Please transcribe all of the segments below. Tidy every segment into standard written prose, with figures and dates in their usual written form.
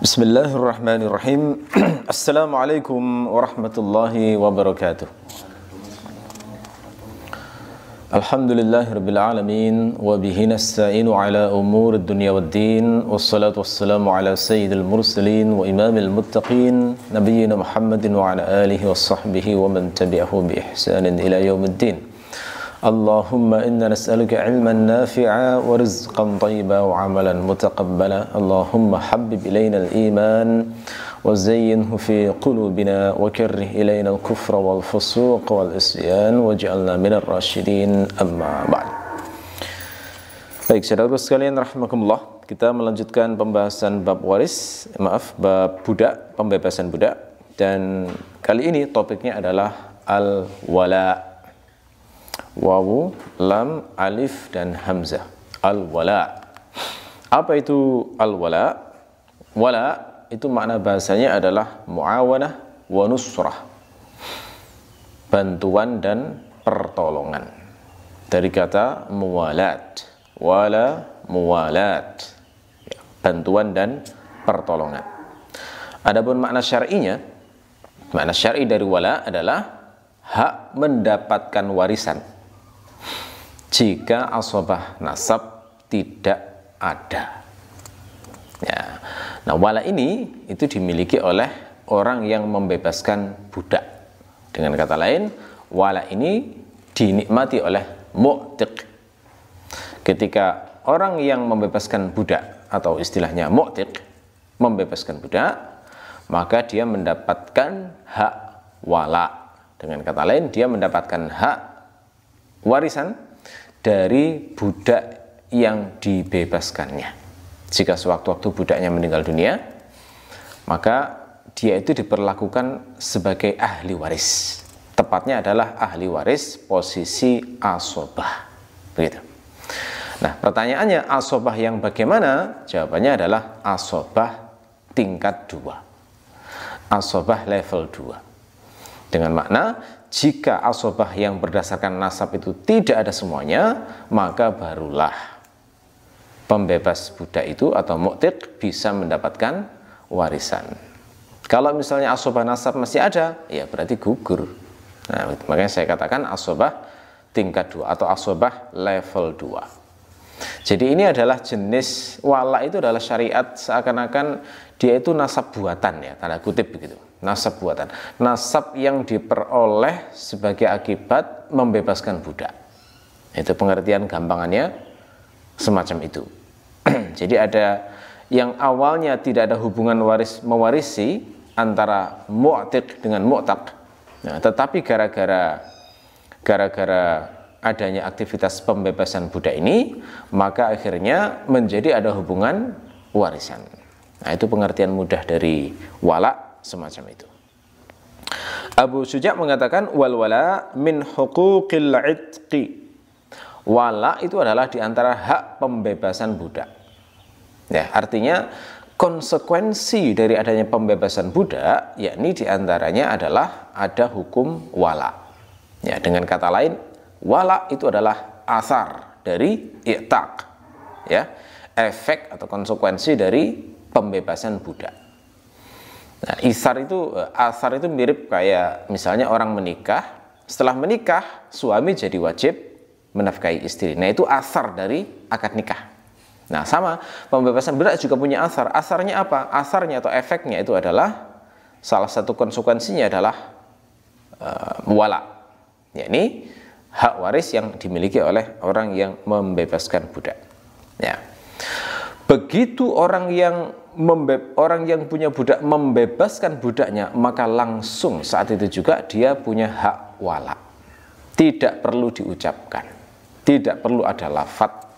Bismillahirrahmanirrahim. Assalamualaikum warahmatullahi wabarakatuh. Alhamdulillahirabbil alamin wa bihi nasta'inu ala umuri dunya waddin wassalatu wassalamu ala sayyidil mursalin wa imamil muttaqin nabiyyina Muhammadin wa ala alihi wassahbihi wa man tabi'ahu bi ihsanin ila yaumiddin. Allahumma inna nas'aluka ilman nafi'a wa rizqan tayyiban wa amalan mutaqabbala. Allahumma habbib ilayna al-iman wa zayyinhu fi qulubina wa karrih ilayna al-kufra wal fusuq wal isyan waj'alna minar rasyidin, amma ba'd. Baik, saudara sekalian rahimakumullah, kita melanjutkan pembahasan bab bab budak, pembebasan budak, dan kali ini topiknya adalah al-wala. Wawu, lam, alif, dan hamzah. Al-wala. Apa itu al-wala? Wala itu makna bahasanya adalah muawanah wa nusrah, bantuan dan pertolongan. Dari kata muwalat, wala muwalat, bantuan dan pertolongan. Adapun makna syar'inya, makna syar'i dari wala adalah hak mendapatkan warisan jika asabah nasab tidak ada. Ya. Nah, wala ini itu dimiliki oleh orang yang membebaskan budak. Dengan kata lain, wala ini dinikmati oleh mu'tiq. Ketika orang yang membebaskan budak, atau istilahnya mu'tiq, membebaskan budak, maka dia mendapatkan hak wala. Dengan kata lain, dia mendapatkan hak warisan dari budak yang dibebaskannya. Jika sewaktu-waktu budaknya meninggal dunia, maka dia itu diperlakukan sebagai ahli waris. Tepatnya adalah ahli waris posisi asobah. Begitu. Nah, pertanyaannya, asobah yang bagaimana? Jawabannya adalah asobah tingkat 2. Asobah level 2. Dengan makna, jika asobah yang berdasarkan nasab itu tidak ada semuanya, maka barulah pembebas budak itu atau mu'tiq bisa mendapatkan warisan. Kalau misalnya asobah nasab masih ada, ya berarti gugur. Nah, makanya saya katakan asobah tingkat 2 atau asobah level 2. Jadi ini adalah jenis wala, itu adalah syariat seakan-akan dia itu nasab buatan, ya, tanda kutip begitu. Nasab buatan, nasab yang diperoleh sebagai akibat membebaskan budak. Itu pengertian gampangannya semacam itu. Jadi ada yang awalnya tidak ada hubungan mewarisi antara mu'tiq dengan mu'taq. Nah, tetapi gara-gara adanya aktivitas pembebasan budak ini, maka akhirnya menjadi ada hubungan warisan. Nah, itu pengertian mudah dari wala semacam itu. Abu Syuja' mengatakan wal wala min huquqil itqi. Wala itu adalah diantara hak pembebasan budak. Ya, artinya konsekuensi dari adanya pembebasan budak, yakni diantaranya adalah ada hukum wala. Ya, dengan kata lain, wala itu adalah asar dari i'taq. Ya, efek atau konsekuensi dari pembebasan budak. Nah, asar itu mirip kayak misalnya orang menikah, setelah menikah suami jadi wajib menafkahi istri. Nah, itu asar dari akad nikah. Nah, sama pembebasan budak juga punya asar. Asarnya apa? Asarnya atau efeknya itu adalah salah satu konsekuensinya adalah wala, yakni hak waris yang dimiliki oleh orang yang membebaskan budak. Ya. Begitu orang yang punya budak membebaskan budaknya, maka langsung saat itu juga dia punya hak wala. Tidak perlu diucapkan, tidak perlu ada lafadz,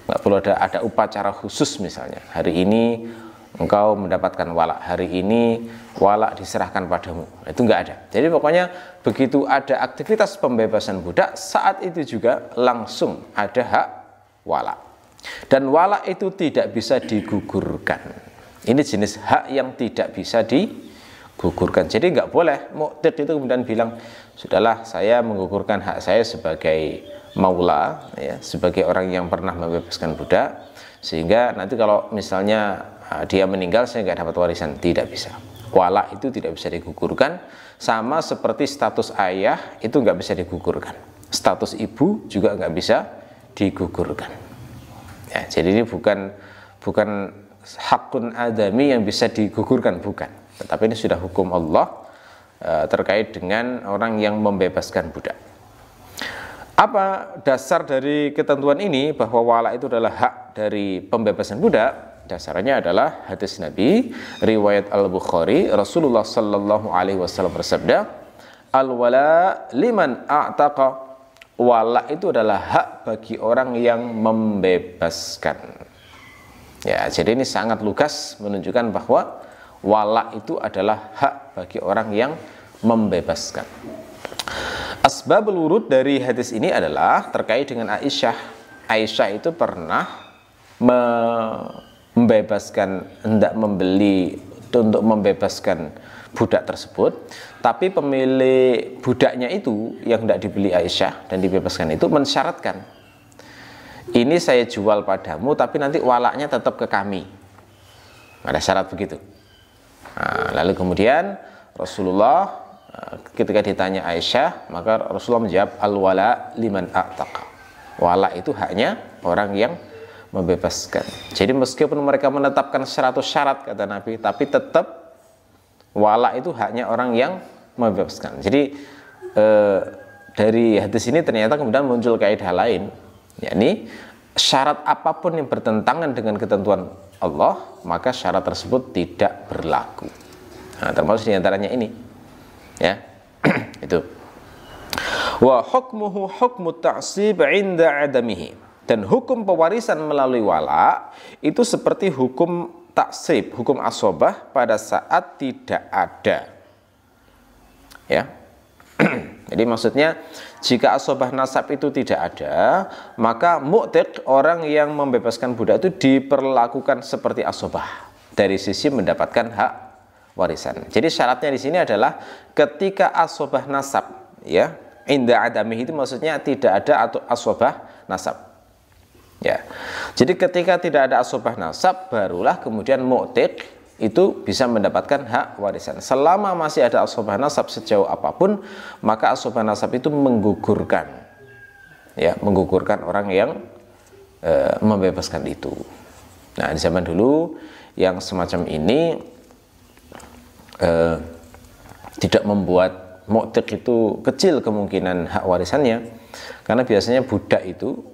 nggak perlu ada upacara khusus. Misalnya hari ini engkau mendapatkan wala, hari ini wala diserahkan padamu, itu nggak ada. Jadi pokoknya begitu ada aktivitas pembebasan budak, saat itu juga langsung ada hak wala. Dan wala itu tidak bisa digugurkan. Ini jenis hak yang tidak bisa digugurkan. Jadi nggak boleh mu'tiq itu kemudian bilang, sudahlah saya menggugurkan hak saya sebagai maula, ya, sebagai orang yang pernah membebaskan budak. Sehingga nanti kalau misalnya dia meninggal saya nggak dapat warisan, tidak bisa. Wala itu tidak bisa digugurkan, sama seperti status ayah itu nggak bisa digugurkan, status ibu juga nggak bisa digugurkan. Ya, jadi ini bukan hakun adami yang bisa digugurkan, bukan. Tetapi ini sudah hukum Allah terkait dengan orang yang membebaskan budak. Apa dasar dari ketentuan ini bahwa wala itu adalah hak dari pembebasan budak? Dasarnya adalah hadis Nabi riwayat Al-Bukhari, Rasulullah sallallahu alaihi wasallam bersabda, al-wala liman a'taqa. Wala itu adalah hak bagi orang yang membebaskan. Ya, jadi ini sangat lugas menunjukkan bahwa wala itu adalah hak bagi orang yang membebaskan. Asbabul wurud dari hadis ini adalah terkait dengan Aisyah. Aisyah itu pernah membebaskan, hendak membeli untuk membebaskan budak tersebut, tapi pemilik budaknya itu yang hendak dibeli Aisyah dan dibebaskan itu mensyaratkan, ini saya jual padamu tapi nanti walaknya tetap ke kami. Ada syarat begitu. Nah, lalu kemudian Rasulullah ketika ditanya Aisyah, maka Rasulullah menjawab, al-wala liman a'taqa. Wala itu haknya orang yang membebaskan. Jadi meskipun mereka menetapkan 100 syarat kata Nabi, tapi tetap wala itu haknya orang yang membebaskan. Jadi dari hadis ini ternyata kemudian muncul kaidah lain, yakni syarat apapun yang bertentangan dengan ketentuan Allah, maka syarat tersebut tidak berlaku. Nah, termasuk diantaranya ini, ya, itu. Wa hukmuhu hukmu ta'sib 'inda 'adamihi. Dan hukum pewarisan melalui wala itu seperti hukum taksib, hukum asobah pada saat tidak ada. Ya. Jadi maksudnya jika asobah nasab itu tidak ada, maka mu'tiq, orang yang membebaskan budak itu diperlakukan seperti asobah dari sisi mendapatkan hak warisan. Jadi syaratnya di sini adalah ketika asobah nasab, ya, inda adamih itu maksudnya tidak ada atau asobah nasab. Ya, jadi ketika tidak ada asobah nasab, barulah kemudian mu'tiq itu bisa mendapatkan hak warisan. Selama masih ada asobah nasab sejauh apapun, maka asobah nasab itu menggugurkan, ya, menggugurkan orang yang membebaskan itu. Nah, di zaman dulu yang semacam ini tidak membuat mu'tiq itu kecil kemungkinan hak warisannya, karena biasanya budak itu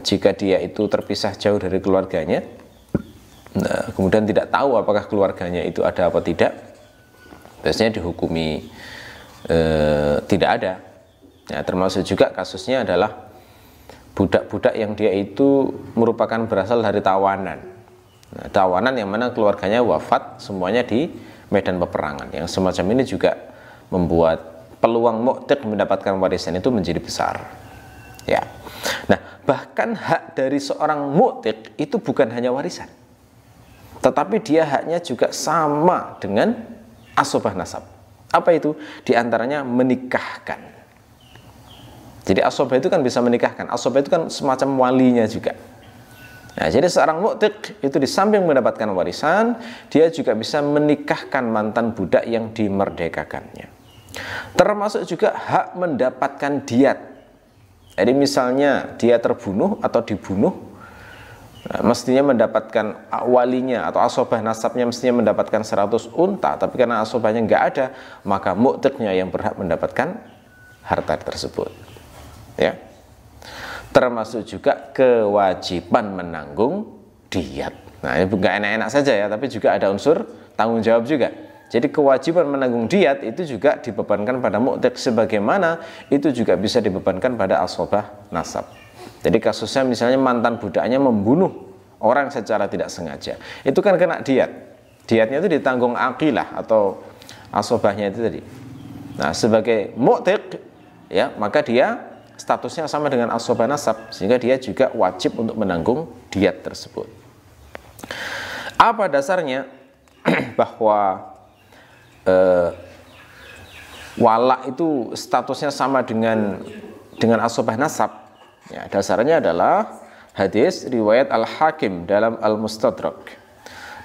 jika dia itu terpisah jauh dari keluarganya, kemudian tidak tahu apakah keluarganya itu ada apa tidak, biasanya dihukumi tidak ada. Nah, termasuk juga kasusnya adalah budak-budak yang dia itu merupakan berasal dari tawanan. Nah, tawanan yang mana keluarganya wafat semuanya di medan peperangan. Yang semacam ini juga membuat peluang mu'tiq mendapatkan warisan itu menjadi besar. Ya. Nah, bahkan hak dari seorang mu'tiq itu bukan hanya warisan, tetapi dia haknya juga sama dengan asobah nasab. Apa itu? Di antaranya menikahkan. Jadi asobah itu kan bisa menikahkan. Asobah itu kan semacam walinya juga. Nah, jadi seorang mu'tiq itu di samping mendapatkan warisan, dia juga bisa menikahkan mantan budak yang dimerdekakannya. Termasuk juga hak mendapatkan diat. Jadi misalnya dia terbunuh atau dibunuh, nah, mestinya mendapatkan walinya atau asobah nasabnya mestinya mendapatkan 100 unta, tapi karena asobahnya nggak ada, maka mu'tiqnya yang berhak mendapatkan harta tersebut. Ya. Termasuk juga kewajiban menanggung diat. Nah, ini bukan enak-enak saja ya, tapi juga ada unsur tanggung jawab juga. Jadi kewajiban menanggung diat itu juga dibebankan pada mu'tiq, sebagaimana itu juga bisa dibebankan pada asobah nasab. Jadi kasusnya misalnya mantan budaknya membunuh orang secara tidak sengaja, itu kan kena diat. Diatnya itu ditanggung aqilah atau asobahnya itu tadi. Nah, sebagai mu'tiq, ya, maka dia statusnya sama dengan asobah nasab, sehingga dia juga wajib untuk menanggung diat tersebut. Apa dasarnya bahwa wala itu statusnya sama dengan asobah nasab? Ya, dasarnya adalah Hadis riwayat Al-Hakim dalam Al-Mustadrak.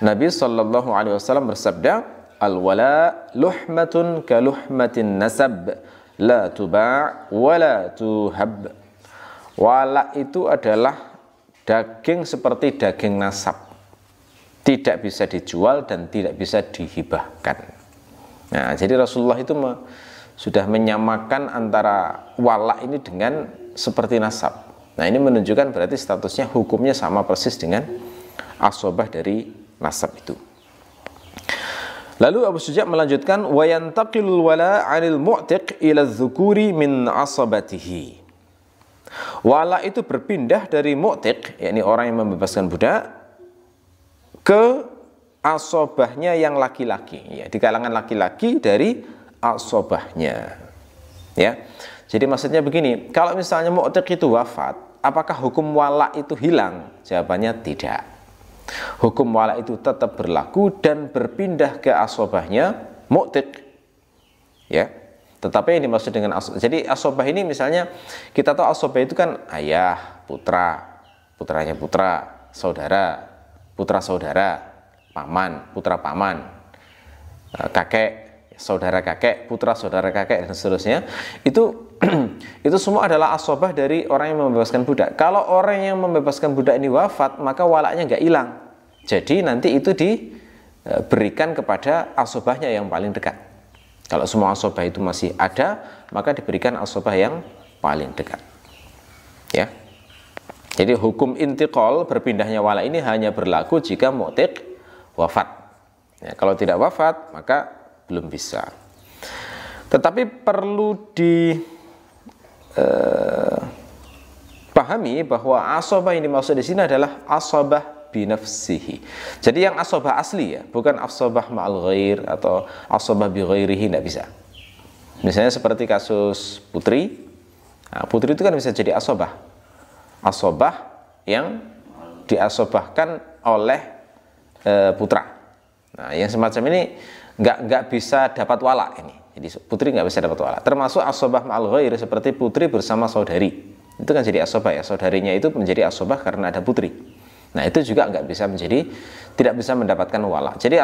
Nabi sallallahu alaihi wasallam bersabda, "Al-wala luhmatun ka luhmatin nasab, la tuba' wa la tuhab." Wala itu adalah daging seperti daging nasab, tidak bisa dijual dan tidak bisa dihibahkan. Nah, jadi Rasulullah itu sudah menyamakan antara wala ini dengan seperti nasab. Nah, ini menunjukkan berarti statusnya, hukumnya sama persis dengan asobah dari nasab itu. Lalu Abu Suja melanjutkan, wa yantaqilul wala 'anil mu'tiq ila dzukuri min asabatihi. Wala itu berpindah dari mu'tiq, yakni orang yang membebaskan budak, ke asobahnya yang laki-laki, ya, di kalangan laki-laki dari asobahnya. Ya. Jadi maksudnya begini, kalau misalnya mu'tiq itu wafat, apakah hukum wala itu hilang? Jawabannya tidak. Hukum wala itu tetap berlaku dan berpindah ke asobahnya mu'tiq. Ya. Tetapi yang dimaksud dengan asobah, jadi asobah ini misalnya kita tahu asobah itu kan ayah, putra, putranya putra, saudara, putra saudara, paman, putra paman, kakek, saudara kakek, putra saudara kakek, dan seterusnya. Itu semua adalah asobah dari orang yang membebaskan budak. Kalau orang yang membebaskan budak ini wafat, maka walaknya nggak hilang. Jadi nanti itu diberikan kepada asobahnya yang paling dekat. Kalau semua asobah itu masih ada, maka diberikan asobah yang paling dekat. Ya. Jadi hukum intiqal, berpindahnya wala ini hanya berlaku jika mu'tiq wafat. Ya, kalau tidak wafat, maka belum bisa. Tetapi perlu dipahami bahwa asobah yang dimaksud di sini adalah asobah binafsihi. Jadi yang asobah asli, ya, bukan asobah ma'al ghair atau asobah bi ghairihi, tidak bisa. Misalnya seperti kasus putri. Nah, putri itu kan bisa jadi asobah. Asobah yang diasobahkan oleh putra. Nah, yang semacam ini nggak bisa dapat wala ini. Jadi putri nggak bisa dapat wala. Termasuk asobah ma'al ghair seperti putri bersama saudari. Itu kan jadi asobah, ya. Saudarinya itu menjadi asobah karena ada putri. Nah, itu juga nggak bisa tidak bisa mendapatkan wala. Jadi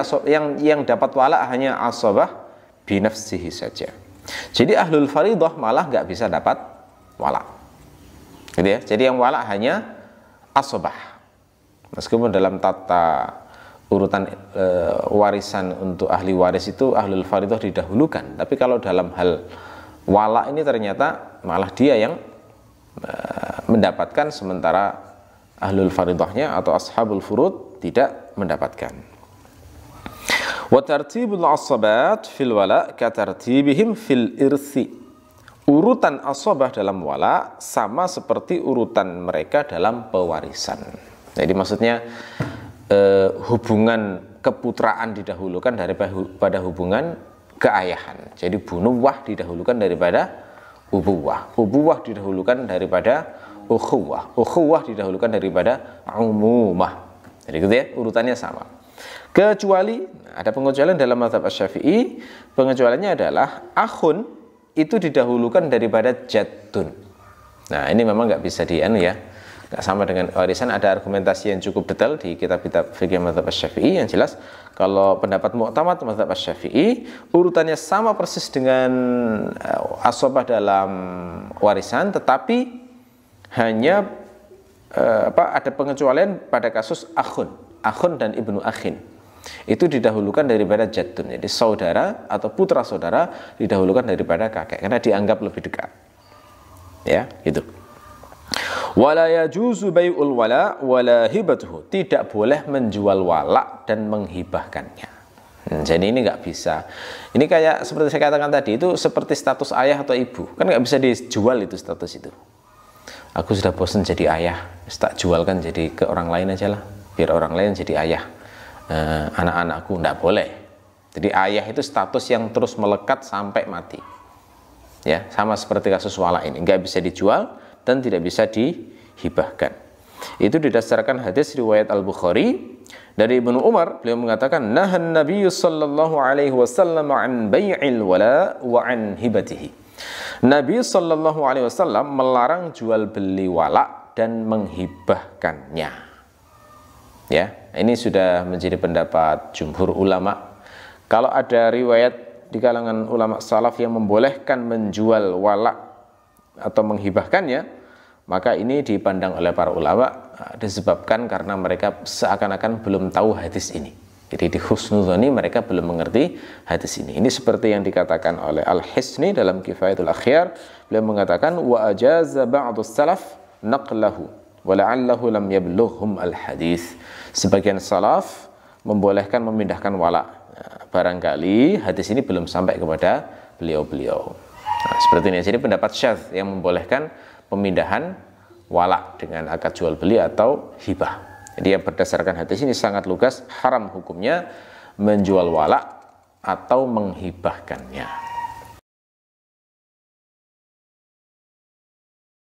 yang dapat wala hanya asobah binafsihi saja. Jadi ahlul faridah malah nggak bisa dapat wala. Gitu ya. Jadi yang wala hanya asobah. Meskipun dalam tata urutan warisan untuk ahli waris itu ahlul faridah didahulukan. Tapi kalau dalam hal wala ini ternyata malah dia yang mendapatkan, sementara ahlul faridahnya atau ashabul furud tidak mendapatkan. Wa tartibul asabat fil wala ka tartibihim fil irsi. Urutan asabah dalam wala sama seperti urutan mereka dalam pewarisan. Jadi maksudnya hubungan keputraan didahulukan daripada hubungan keayahan. Jadi bunuwah didahulukan daripada ubuwah. Ubuwah didahulukan daripada ukhuwah. Ukhuwah didahulukan daripada umumah. Jadi gitu ya, urutannya sama. Kecuali ada pengecualian dalam mazhab Asy-Syafi'i, pengecualiannya adalah akhun itu didahulukan daripada jaddun. Nah, ini memang nggak bisa ya, nggak sama dengan warisan. Ada argumentasi yang cukup detail di kitab-kitab fikih mazhab Asy-Syafi'i. Yang jelas kalau pendapat mu'tamad mazhab Asy-Syafi'i, urutannya sama persis dengan asabah dalam warisan, tetapi hanya ada pengecualian pada kasus akhun dan ibnu akhin. Itu didahulukan daripada jaddun. Jadi saudara atau putra saudara didahulukan daripada kakek karena dianggap lebih dekat. Ya, gitu. Wala yajuzu bai'ul wala wala hibatuhu. Tidak boleh menjual wala dan menghibahkannya. Jadi ini nggak bisa. Ini kayak seperti saya katakan tadi, itu seperti status ayah atau ibu. Kan nggak bisa dijual itu status itu. Aku sudah bosan jadi ayah, tak jualkan jadi ke orang lain aja lah, biar orang lain jadi ayah anak-anakku. Nggak boleh. Jadi ayah itu status yang terus melekat sampai mati. Ya, sama seperti kasus wala ini, nggak bisa dijual dan tidak bisa dihibahkan. Itu didasarkan hadis riwayat Al-Bukhari dari Ibnu Umar. Beliau mengatakan, nahan Nabi sallallahu alaihi wasallam an bai'il wala wa an hibatihi. Nabi sallallahu alaihi wasallam melarang jual beli wala dan menghibahkannya. Ya, ini sudah menjadi pendapat jumhur ulama. Kalau ada riwayat di kalangan ulama salaf yang membolehkan menjual walak atau menghibahkannya, maka ini dipandang oleh para ulama disebabkan karena mereka seakan-akan belum tahu hadis ini. Jadi di husnudzoni mereka belum mengerti hadis ini. Ini seperti yang dikatakan oleh Al-Hisni dalam Kifayatul Akhyar. Beliau mengatakan wa ajaza ba'dus salaf naqlahu wa la'allahu lam yablughum al-hadis. Sebagian salaf membolehkan memindahkan walak. Barangkali hadis ini belum sampai kepada beliau-beliau. Nah, seperti ini. Jadi pendapat syadz yang membolehkan pemindahan walak dengan akad jual beli atau hibah. Jadi yang berdasarkan hadis ini sangat lugas haram hukumnya menjual walak atau menghibahkannya.